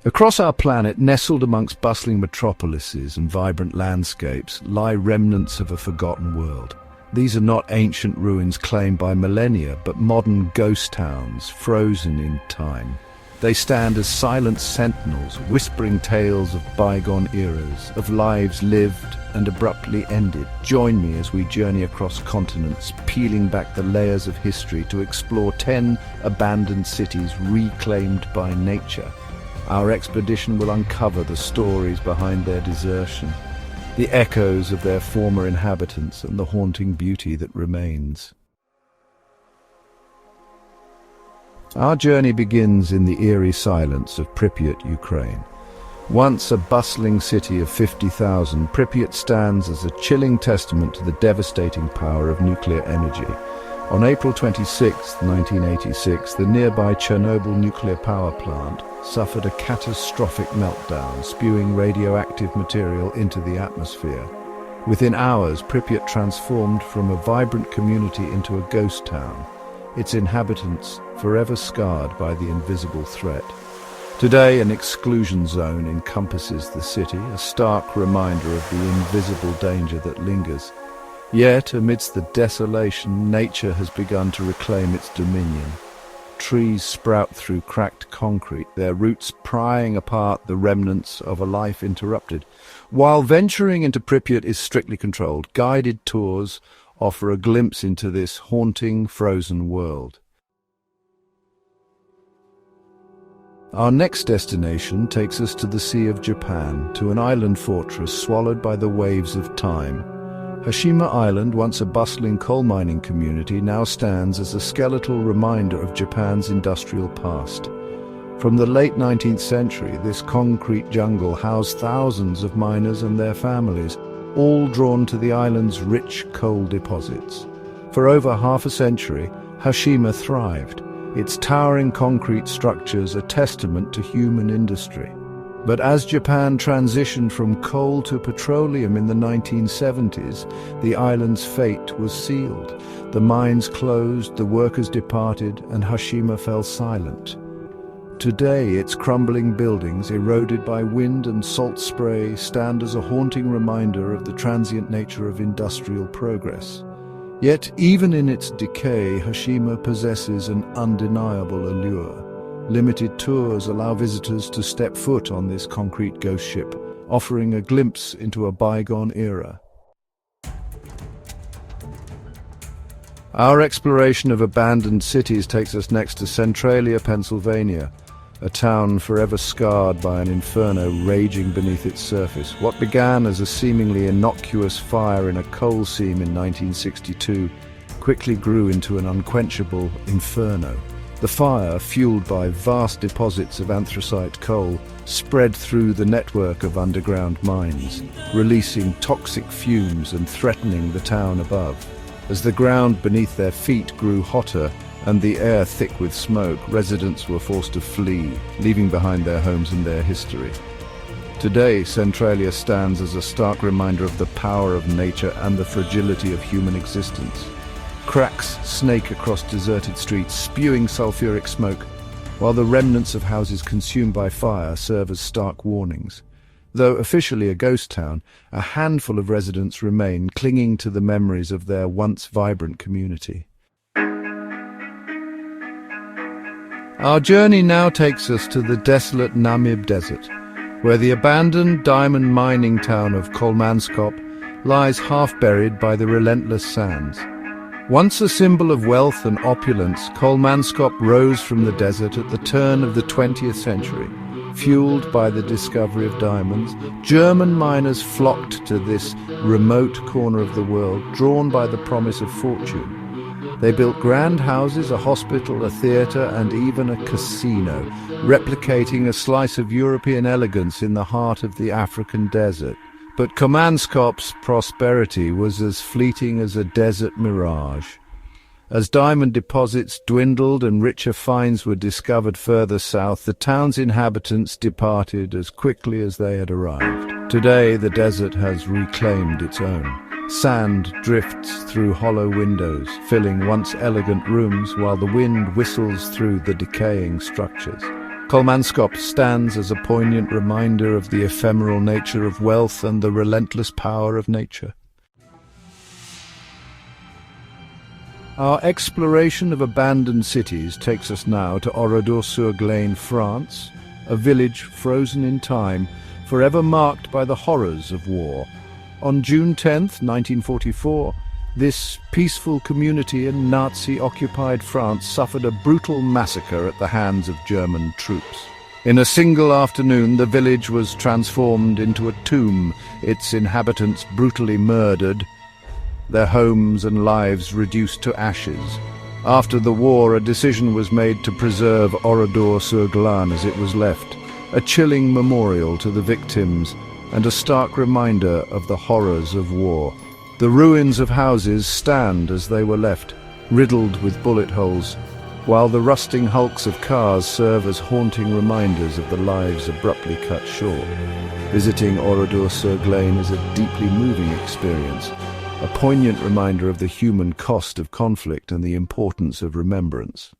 Across our planet, nestled amongst bustling metropolises and vibrant landscapes, lie remnants of a forgotten world. These are not ancient ruins claimed by millennia, but modern ghost towns frozen in time. They stand as silent sentinels, whispering tales of bygone eras, of lives lived and abruptly ended. Join me as we journey across continents, peeling back the layers of history to explore 10 abandoned cities reclaimed by nature. Our expedition will uncover the stories behind their desertion, the echoes of their former inhabitants, and the haunting beauty that remains. Our journey begins in the eerie silence of Pripyat, Ukraine. Once a bustling city of 50,000, Pripyat stands as a chilling testament to the devastating power of nuclear energy. On April 26, 1986, the nearby Chernobyl nuclear power plant suffered a catastrophic meltdown, spewing radioactive material into the atmosphere. Within hours, Pripyat transformed from a vibrant community into a ghost town, its inhabitants forever scarred by the invisible threat. Today, an exclusion zone encompasses the city, a stark reminder of the invisible danger that lingers. Yet, amidst the desolation, nature has begun to reclaim its dominion. Trees sprout through cracked concrete, their roots prying apart the remnants of a life interrupted. While venturing into Pripyat is strictly controlled, guided tours offer a glimpse into this haunting, frozen world. Our next destination takes us to the Sea of Japan, to an island fortress swallowed by the waves of time. Hashima Island, once a bustling coal mining community, now stands as a skeletal reminder of Japan's industrial past. From the late 19th century, this concrete jungle housed thousands of miners and their families, all drawn to the island's rich coal deposits. For over half a century, Hashima thrived, its towering concrete structures a testament to human industry. But as Japan transitioned from coal to petroleum in the 1970s, the island's fate was sealed. The mines closed, the workers departed, and Hashima fell silent. Today, its crumbling buildings, eroded by wind and salt spray, stand as a haunting reminder of the transient nature of industrial progress. Yet, even in its decay, Hashima possesses an undeniable allure. Limited tours allow visitors to step foot on this concrete ghost ship, offering a glimpse into a bygone era. Our exploration of abandoned cities takes us next to Centralia, Pennsylvania, a town forever scarred by an inferno raging beneath its surface. What began as a seemingly innocuous fire in a coal seam in 1962 quickly grew into an unquenchable inferno. The fire, fueled by vast deposits of anthracite coal, spread through the network of underground mines, releasing toxic fumes and threatening the town above. As the ground beneath their feet grew hotter and the air thick with smoke, residents were forced to flee, leaving behind their homes and their history. Today, Centralia stands as a stark reminder of the power of nature and the fragility of human existence. Cracks snake across deserted streets, spewing sulfuric smoke, while the remnants of houses consumed by fire serve as stark warnings. Though officially a ghost town, a handful of residents remain, clinging to the memories of their once vibrant community. Our journey now takes us to the desolate Namib Desert, where the abandoned diamond mining town of Kolmanskop lies half-buried by the relentless sands. Once a symbol of wealth and opulence, Kolmanskop rose from the desert at the turn of the 20th century. Fueled by the discovery of diamonds, German miners flocked to this remote corner of the world, drawn by the promise of fortune. They built grand houses, a hospital, a theatre, and even a casino, replicating a slice of European elegance in the heart of the African desert. But Kolmanskop's prosperity was as fleeting as a desert mirage. As diamond deposits dwindled and richer finds were discovered further south, the town's inhabitants departed as quickly as they had arrived. Today, the desert has reclaimed its own. Sand drifts through hollow windows, filling once elegant rooms, while the wind whistles through the decaying structures. Kolmanskop stands as a poignant reminder of the ephemeral nature of wealth and the relentless power of nature. Our exploration of abandoned cities takes us now to Oradour-sur-Glane, France, a village frozen in time, forever marked by the horrors of war. On June 10th, 1944, this peaceful community in Nazi-occupied France suffered a brutal massacre at the hands of German troops. In a single afternoon, the village was transformed into a tomb, its inhabitants brutally murdered, their homes and lives reduced to ashes. After the war, a decision was made to preserve Oradour-sur-Glane as it was left, a chilling memorial to the victims and a stark reminder of the horrors of war. The ruins of houses stand as they were left, riddled with bullet holes, while the rusting hulks of cars serve as haunting reminders of the lives abruptly cut short. Visiting Oradour-sur-Glane is a deeply moving experience, a poignant reminder of the human cost of conflict and the importance of remembrance.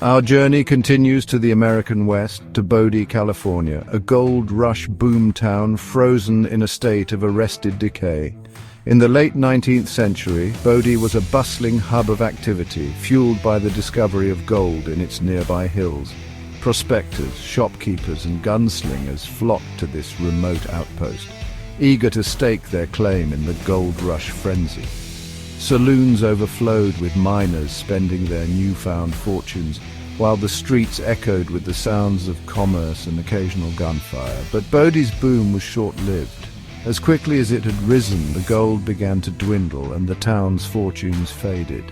Our journey continues to the American West, to Bodie, California, a gold rush boom town frozen in a state of arrested decay. In the late 19th century, Bodie was a bustling hub of activity, fueled by the discovery of gold in its nearby hills. Prospectors, shopkeepers and gunslingers flocked to this remote outpost, eager to stake their claim in the gold rush frenzy. Saloons overflowed with miners spending their newfound fortunes, while the streets echoed with the sounds of commerce and occasional gunfire. But Bodie's boom was short-lived. As quickly as it had risen, the gold began to dwindle and the town's fortunes faded.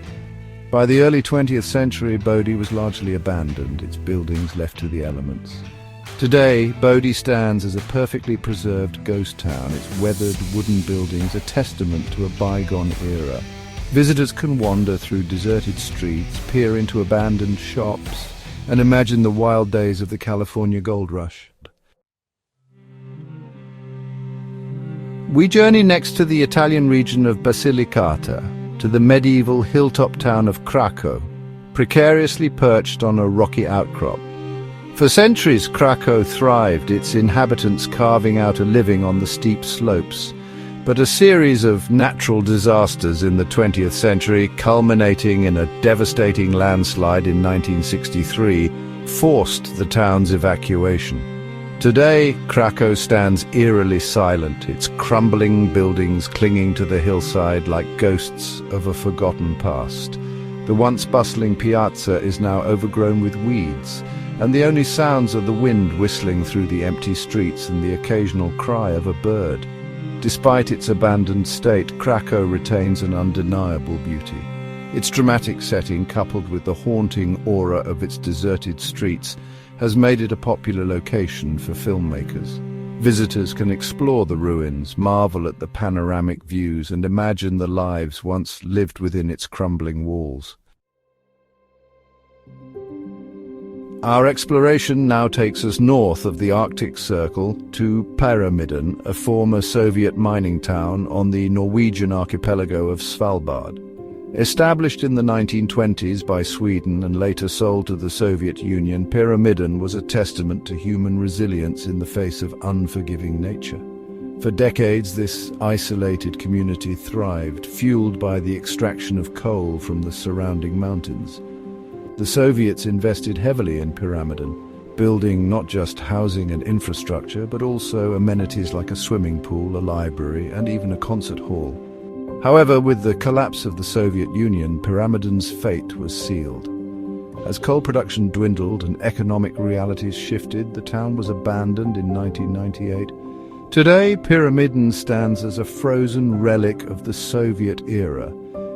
By the early 20th century, Bodie was largely abandoned, its buildings left to the elements. Today, Bodie stands as a perfectly preserved ghost town, its weathered wooden buildings a testament to a bygone era. Visitors can wander through deserted streets, peer into abandoned shops, and imagine the wild days of the California gold rush. We journey next to the Italian region of Basilicata, to the medieval hilltop town of Krakow, precariously perched on a rocky outcrop. For centuries, Krakow thrived, its inhabitants carving out a living on the steep slopes. But a series of natural disasters in the 20th century, culminating in a devastating landslide in 1963, forced the town's evacuation. Today, Krakow stands eerily silent, its crumbling buildings clinging to the hillside like ghosts of a forgotten past. The once bustling piazza is now overgrown with weeds, and the only sounds are the wind whistling through the empty streets and the occasional cry of a bird. Despite its abandoned state, Krakow retains an undeniable beauty. Its dramatic setting, coupled with the haunting aura of its deserted streets, has made it a popular location for filmmakers. Visitors can explore the ruins, marvel at the panoramic views, and imagine the lives once lived within its crumbling walls. Our exploration now takes us north of the Arctic Circle to Pyramiden, a former Soviet mining town on the Norwegian archipelago of Svalbard. Established in the 1920s by Sweden and later sold to the Soviet Union, Pyramiden was a testament to human resilience in the face of unforgiving nature. For decades, this isolated community thrived, fueled by the extraction of coal from the surrounding mountains. The Soviets invested heavily in Pyramiden, building not just housing and infrastructure, but also amenities like a swimming pool, a library, and even a concert hall. However, with the collapse of the Soviet Union, Pyramiden's fate was sealed. As coal production dwindled and economic realities shifted, the town was abandoned in 1998. Today, Pyramiden stands as a frozen relic of the Soviet era,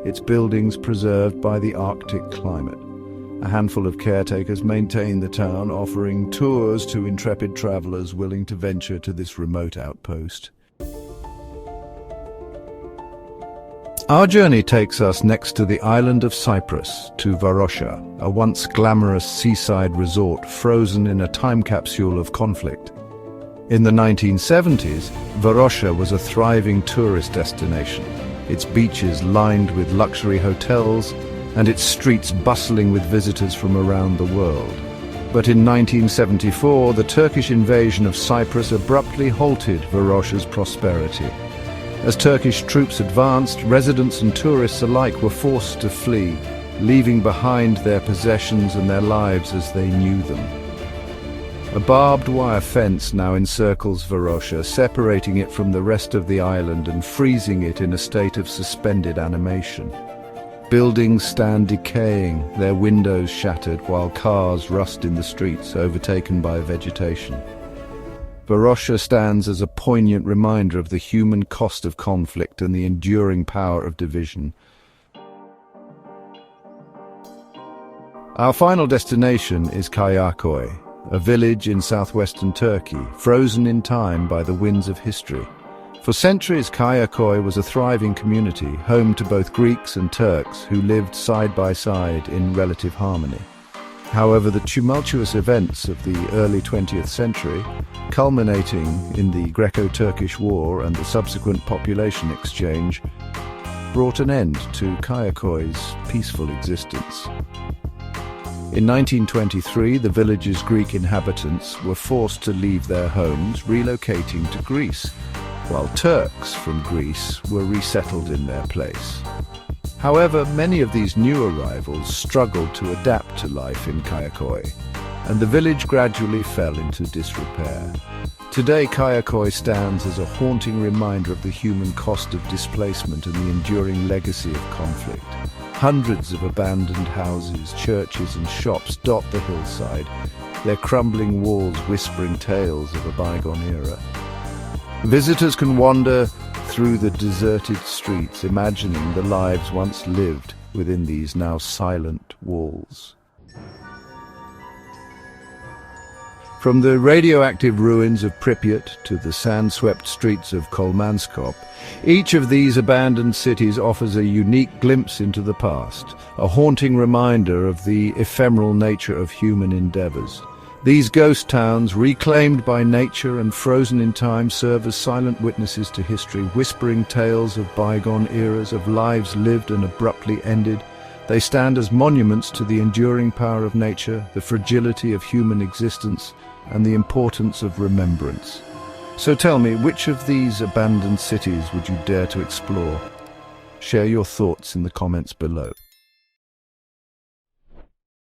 its buildings preserved by the Arctic climate. A handful of caretakers maintain the town, offering tours to intrepid travelers willing to venture to this remote outpost. Our journey takes us next to the island of Cyprus, to Varosha, a once glamorous seaside resort frozen in a time capsule of conflict. In the 1970s, Varosha was a thriving tourist destination, its beaches lined with luxury hotels and its streets bustling with visitors from around the world. But in 1974, the Turkish invasion of Cyprus abruptly halted Varosha's prosperity. As Turkish troops advanced, residents and tourists alike were forced to flee, leaving behind their possessions and their lives as they knew them. A barbed wire fence now encircles Varosha, separating it from the rest of the island and freezing it in a state of suspended animation. Buildings stand decaying, their windows shattered, while cars rust in the streets, overtaken by vegetation. Varosha stands as a poignant reminder of the human cost of conflict and the enduring power of division. Our final destination is Kayaköy, a village in southwestern Turkey, frozen in time by the winds of history. For centuries, Kayaköy was a thriving community, home to both Greeks and Turks who lived side by side in relative harmony. However, the tumultuous events of the early 20th century, culminating in the Greco-Turkish War and the subsequent population exchange, brought an end to Kayaköy's peaceful existence. In 1923, the village's Greek inhabitants were forced to leave their homes, relocating to Greece, while Turks from Greece were resettled in their place. However, many of these new arrivals struggled to adapt to life in Kayaköy, and the village gradually fell into disrepair. Today, Kayaköy stands as a haunting reminder of the human cost of displacement and the enduring legacy of conflict. Hundreds of abandoned houses, churches and shops dot the hillside, their crumbling walls whispering tales of a bygone era. Visitors can wander through the deserted streets, imagining the lives once lived within these now silent walls. From the radioactive ruins of Pripyat to the sand-swept streets of Kolmanskop, each of these abandoned cities offers a unique glimpse into the past, a haunting reminder of the ephemeral nature of human endeavors. These ghost towns, reclaimed by nature and frozen in time, serve as silent witnesses to history, whispering tales of bygone eras, of lives lived and abruptly ended. They stand as monuments to the enduring power of nature, the fragility of human existence, and the importance of remembrance. So tell me, which of these abandoned cities would you dare to explore? Share your thoughts in the comments below.